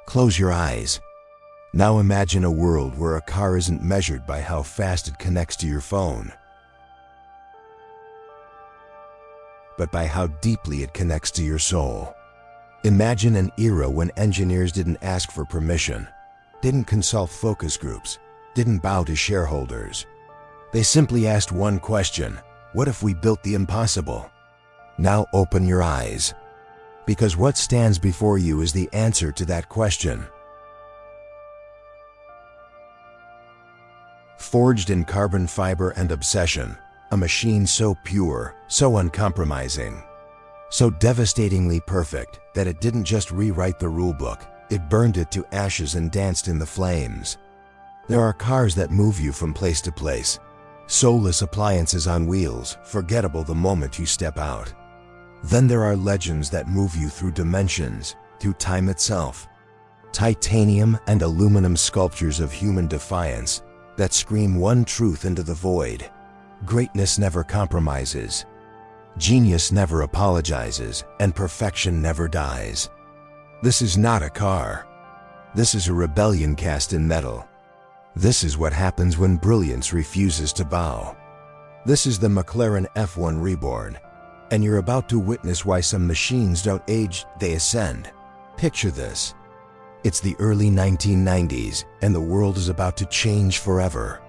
Close your eyes. Now imagine a world where a car isn't measured by how fast it connects to your phone, but by how deeply it connects to your soul. Imagine an era when engineers didn't ask for permission, didn't consult focus groups, didn't bow to shareholders. They simply asked one question: what if we built the impossible? Now open your eyes, because what stands before you is the answer to that question. Forged in carbon fiber and obsession, a machine so pure, so uncompromising, so devastatingly perfect that it didn't just rewrite the rulebook, it burned it to ashes and danced in the flames. There are cars that move you from place to place, soulless appliances on wheels, forgettable the moment you step out. Then there are legends that move you through dimensions, through time itself. Titanium and aluminum sculptures of human defiance that scream one truth into the void: greatness never compromises, genius never apologizes, and perfection never dies. This is not a car. This is a rebellion cast in metal. This is what happens when brilliance refuses to bow. This is the McLaren F1 Reborn, and you're about to witness why some machines don't age, they ascend. Picture this. It's the early 1990s, and the world is about to change forever.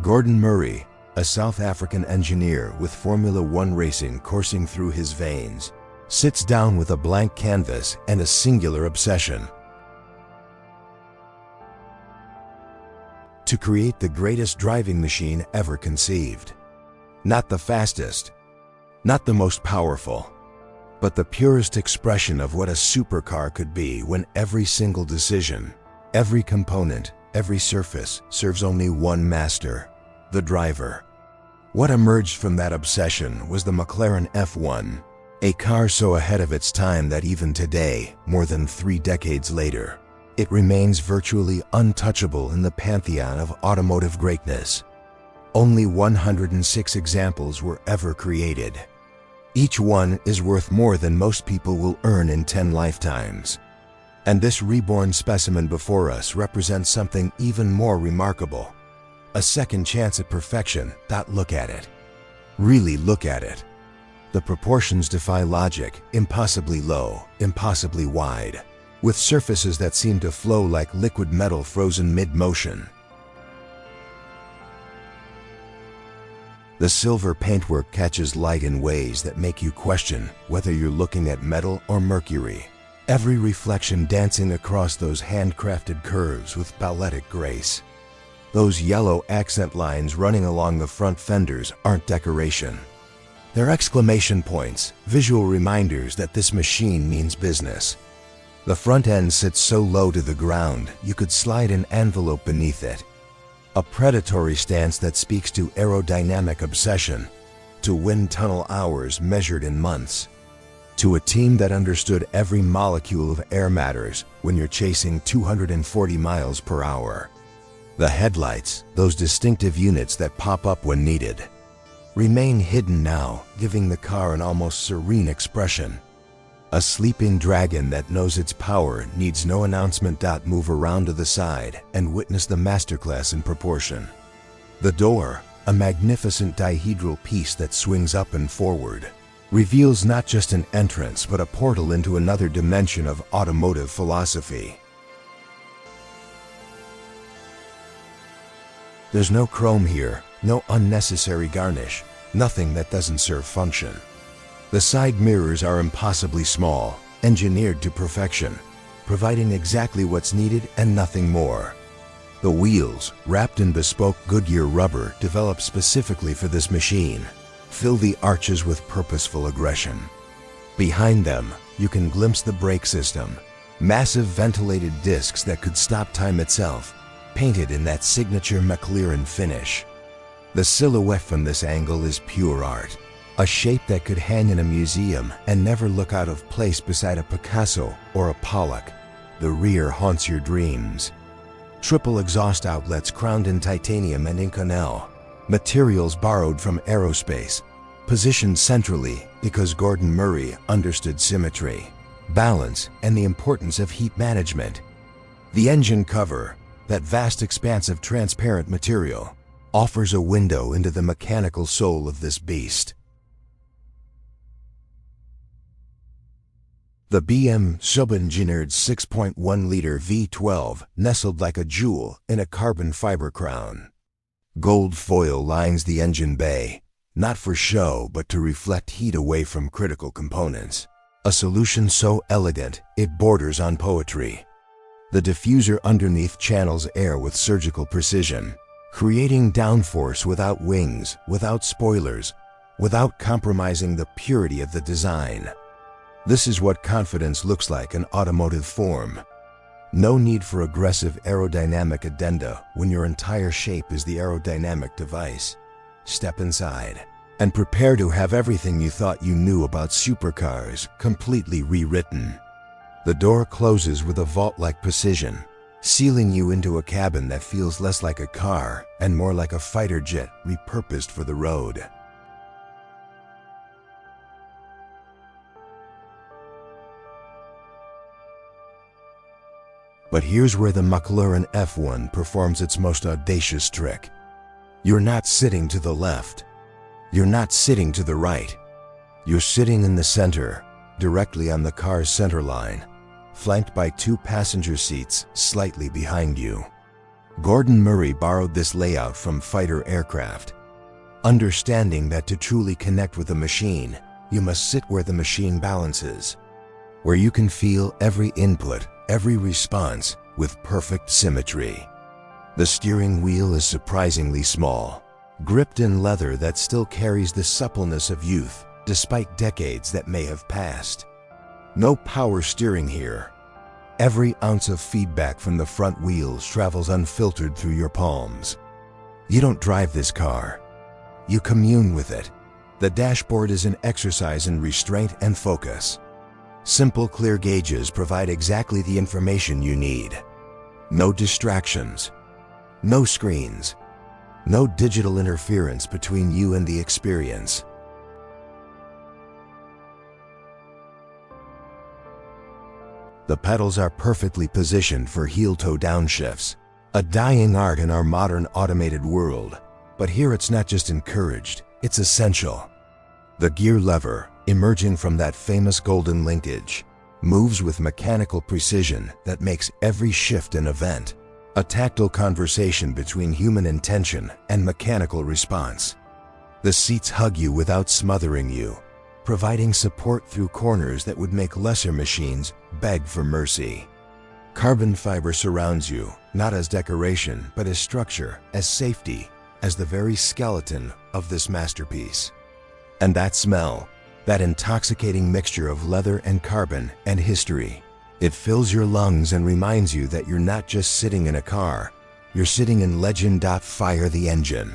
Gordon Murray, a South African engineer with Formula One racing coursing through his veins, sits down with a blank canvas and a singular obsession: to create the greatest driving machine ever conceived. Not the fastest, not the most powerful, but the purest expression of what a supercar could be when every single decision, every component, every surface serves only one master: the driver. What emerged from that obsession was the McLaren F1, a car so ahead of its time that even today, more than 3 decades later, it remains virtually untouchable in the pantheon of automotive greatness. Only 106 examples were ever created. Each one is worth more than most people will earn in 10 lifetimes. And this reborn specimen before us represents something even more remarkable: a second chance at perfection. Look at it. Really look at it. The proportions defy logic: impossibly low, impossibly wide, with surfaces that seem to flow like liquid metal frozen mid-motion. The silver paintwork catches light in ways that make you question whether you're looking at metal or mercury, every reflection dancing across those handcrafted curves with balletic grace. Those yellow accent lines running along the front fenders aren't decoration. They're exclamation points, visual reminders that this machine means business. The front end sits so low to the ground you could slide an envelope beneath it. A predatory stance that speaks to aerodynamic obsession, to wind tunnel hours measured in months, to a team that understood every molecule of air matters when you're chasing 240 miles per hour. The headlights, those distinctive units that pop up when needed, remain hidden now, giving the car an almost serene expression. A sleeping dragon that knows its power needs no announcement. Move around to the side and witness the masterclass in proportion. The door, a magnificent dihedral piece that swings up and forward, reveals not just an entrance but a portal into another dimension of automotive philosophy. There's no chrome here, no unnecessary garnish, nothing that doesn't serve function. The side mirrors are impossibly small, engineered to perfection, providing exactly what's needed and nothing more. The wheels, wrapped in bespoke Goodyear rubber developed specifically for this machine, fill the arches with purposeful aggression. Behind them, you can glimpse the brake system, massive ventilated discs that could stop time itself, painted in that signature McLaren finish. The silhouette from this angle is pure art, a shape that could hang in a museum and never look out of place beside a Picasso or a Pollock. The rear haunts your dreams. Triple exhaust outlets crowned in titanium and Inconel, materials borrowed from aerospace, positioned centrally because Gordon Murray understood symmetry, balance, and the importance of heat management. The engine cover, that vast expanse of transparent material, offers a window into the mechanical soul of this beast. The BMW sub-engineered 6.1-liter V12 nestled like a jewel in a carbon fiber crown. Gold foil lines the engine bay, not for show but to reflect heat away from critical components. A solution so elegant it borders on poetry. The diffuser underneath channels air with surgical precision, creating downforce without wings, without spoilers, without compromising the purity of the design. This is what confidence looks like in automotive form. No need for aggressive aerodynamic addenda when your entire shape is the aerodynamic device. Step inside and prepare to have everything you thought you knew about supercars completely rewritten. The door closes with a vault-like precision, sealing you into a cabin that feels less like a car and more like a fighter jet repurposed for the road. But here's where the McLaren F1 performs its most audacious trick. You're not sitting to the left. You're not sitting to the right. You're sitting in the center, directly on the car's centerline, flanked by 2 passenger seats slightly behind you. Gordon Murray borrowed this layout from fighter aircraft, understanding that to truly connect with a machine, you must sit where the machine balances, where you can feel every input, every response with perfect symmetry. The steering wheel is surprisingly small, gripped in leather that still carries the suppleness of youth despite decades that may have passed. No power steering here. Every ounce of feedback from the front wheels travels unfiltered through your palms. You don't drive this car. You commune with it. The dashboard is an exercise in restraint and focus. Simple, clear gauges provide exactly the information you need. No distractions. No screens. No digital interference between you and the experience. The pedals are perfectly positioned for heel-toe downshifts, a dying art in our modern automated world. But here it's not just encouraged, it's essential. The gear lever, emerging from that famous golden linkage, moves with mechanical precision that makes every shift an event, a tactile conversation between human intention and mechanical response. The seats hug you without smothering you, providing support through corners that would make lesser machines beg for mercy. Carbon fiber surrounds you, not as decoration, but as structure, as safety, as the very skeleton of this masterpiece. And that smell, that intoxicating mixture of leather and carbon and history, it fills your lungs and reminds you that you're not just sitting in a car, you're sitting in legend. Fire the engine.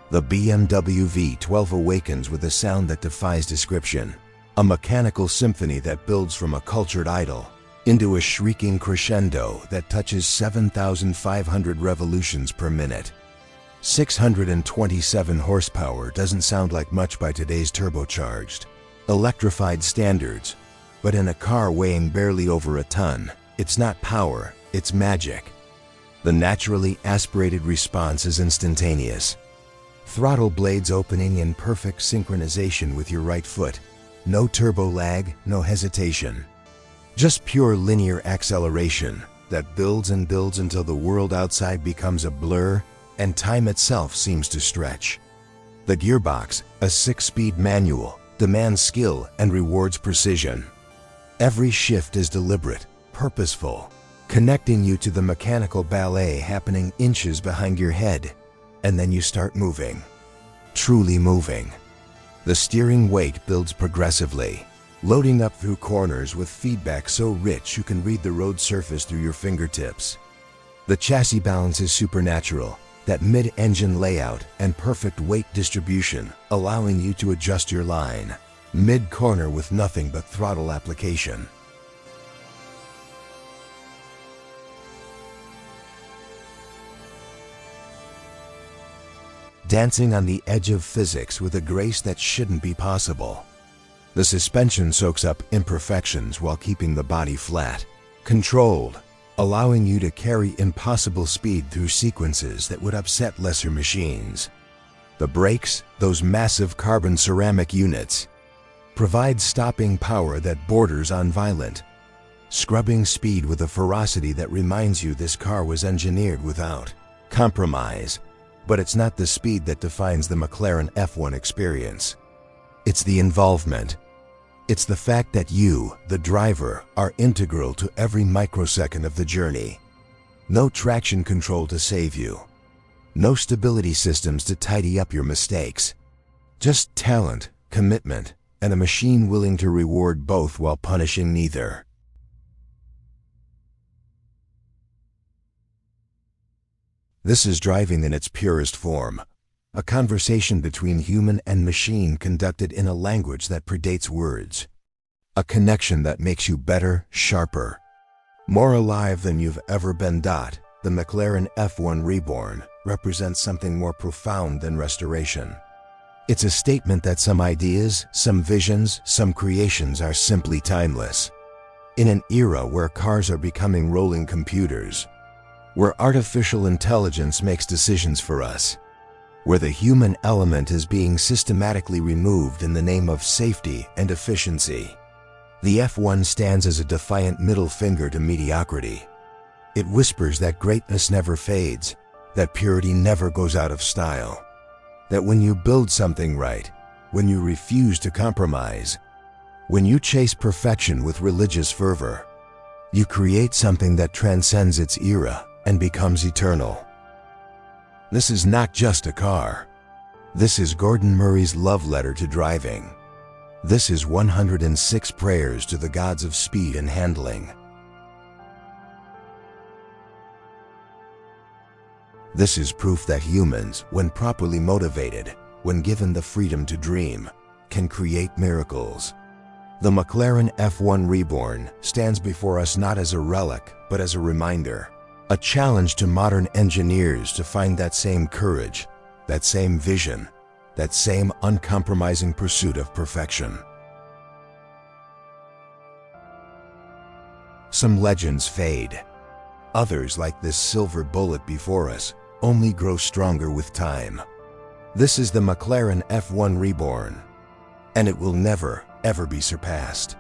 The BMW V12 awakens with a sound that defies description, a mechanical symphony that builds from a cultured idol into a shrieking crescendo that touches 7,500 revolutions per minute. 627 horsepower doesn't sound like much by today's turbocharged, electrified standards, but in a car weighing barely over a ton, it's not power, it's magic. The naturally aspirated response is instantaneous. Throttle blades opening in perfect synchronization with your right foot. No turbo lag, no hesitation. Just pure linear acceleration that builds and builds until the world outside becomes a blur and time itself seems to stretch. The gearbox, a 6-speed manual, demands skill and rewards precision. Every shift is deliberate, purposeful, connecting you to the mechanical ballet happening inches behind your head. And then you start moving. Truly moving. The steering weight builds progressively, loading up through corners with feedback so rich you can read the road surface through your fingertips. The chassis balance is supernatural, that mid-engine layout and perfect weight distribution allowing you to adjust your line, mid-corner with nothing but throttle application. Dancing on the edge of physics with a grace that shouldn't be possible. The suspension soaks up imperfections while keeping the body flat, controlled, allowing you to carry impossible speed through sequences that would upset lesser machines. The brakes, those massive carbon ceramic units, provide stopping power that borders on violent, scrubbing speed with a ferocity that reminds you this car was engineered without compromise. But it's not the speed that defines the McLaren F1 experience. It's the involvement. It's the fact that you, the driver, are integral to every microsecond of the journey. No traction control to save you. No stability systems to tidy up your mistakes. Just talent, commitment, and a machine willing to reward both while punishing neither. This is driving in its purest form. A conversation between human and machine conducted in a language that predates words. A connection that makes you better, sharper, more alive than you've ever been. The McLaren F1 Reborn represents something more profound than restoration. It's a statement that some ideas, some visions, some creations are simply timeless. In an era where cars are becoming rolling computers, where artificial intelligence makes decisions for us, where the human element is being systematically removed in the name of safety and efficiency, the F1 stands as a defiant middle finger to mediocrity. It whispers that greatness never fades, that purity never goes out of style, that when you build something right, when you refuse to compromise, when you chase perfection with religious fervor, you create something that transcends its era and becomes eternal. This is not just a car. This is Gordon Murray's love letter to driving. This is 106 prayers to the gods of speed and handling. This is proof that humans, when properly motivated, when given the freedom to dream, can create miracles. The McLaren F1 Reborn stands before us not as a relic, but as a reminder. A challenge to modern engineers to find that same courage, that same vision, that same uncompromising pursuit of perfection. Some legends fade. Others, like this silver bullet before us, only grow stronger with time. This is the McLaren F1 Reborn, and it will never, ever be surpassed.